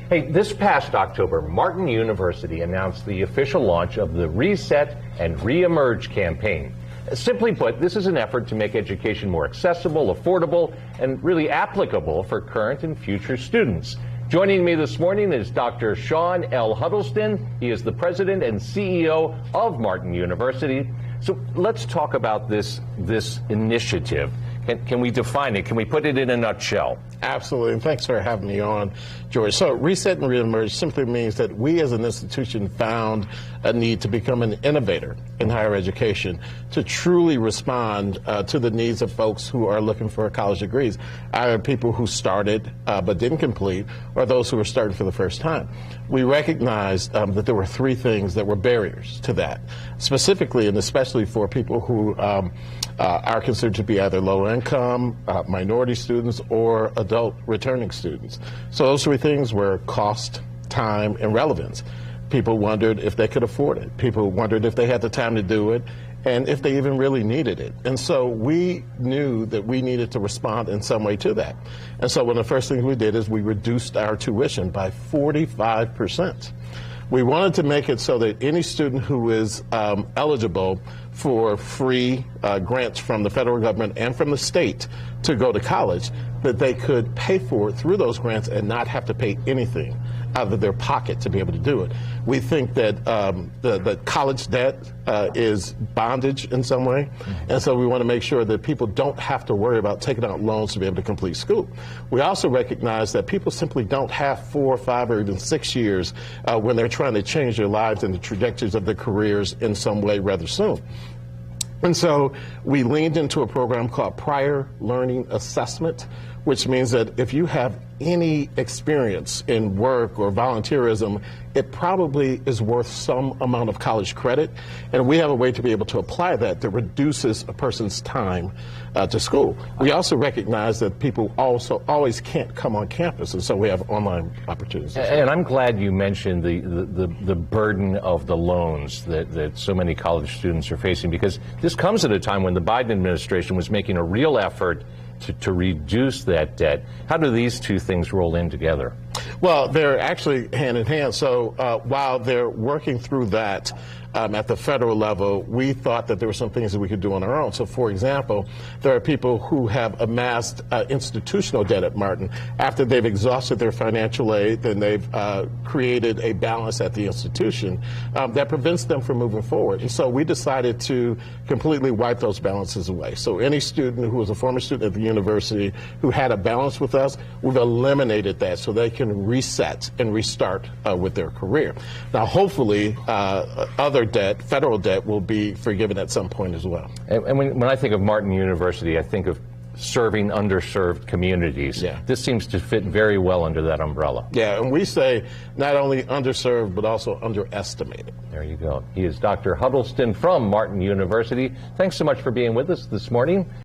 Hey, this past October, Martin University announced the official launch of the Reset and Reemerge campaign. Simply put, this is an effort to make education more accessible, affordable, and really applicable for current and future students. Joining me this morning is Dr. Sean L. Huddleston. He is the president and CEO of Martin University. So let's talk about this initiative. Can we define it? Can we put it in a nutshell? Absolutely, and thanks for having me on, George. So Reset and Reemerge simply means that we as an institution found a need to become an innovator in higher education to truly respond to the needs of folks who are looking for college degrees, either people who started but didn't complete, or those who are starting for the first time. We recognized that there were three things that were barriers to that, specifically and especially for people who are considered to be either low income, minority students, or adult returning students. So those three things were cost, time, and relevance. People wondered if they could afford it. People wondered if they had the time to do it and if they even really needed it. And so we knew that we needed to respond in some way to that. And so one of the first things we did is we reduced our tuition by 45%. We wanted to make it so that any student who is eligible for free grants from the federal government and from the state to go to college, that they could pay for it through those grants and not have to pay anything out of their pocket to be able to do it. We think that the college debt is bondage in some way, and so we want to make sure that people don't have to worry about taking out loans to be able to complete school. We also recognize that people simply don't have 4 or 5 or even 6 years when they're trying to change their lives and the trajectories of their careers in some way rather soon. And so we leaned into a program called Prior Learning Assessment, which means that if you have any experience in work or volunteerism, it probably is worth some amount of college credit. And we have a way to be able to apply that reduces a person's time to school. We also recognize that people also always can't come on campus, and so we have online opportunities. And I'm glad you mentioned the burden of the loans that so many college students are facing, because this comes at a time when the Biden administration was making a real effort to reduce that debt. How do these two things roll in together? Well, they're actually hand in hand. So while they're working through that at the federal level, we thought that there were some things that we could do on our own. So, for example, there are people who have amassed institutional debt at Martin. After they've exhausted their financial aid, then they've created a balance at the institution that prevents them from moving forward. And so we decided to completely wipe those balances away. So any student who was a former student at the university who had a balance with us, we've eliminated that so they can reset and restart with their career. Now, hopefully, other debt, federal debt, will be forgiven at some point as well. And when I think of Martin University, I think of serving underserved communities. Yeah. This seems to fit very well under that umbrella. Yeah, and we say not only underserved, but also underestimated. There you go. He is Dr. Huddleston from Martin University. Thanks so much for being with us this morning.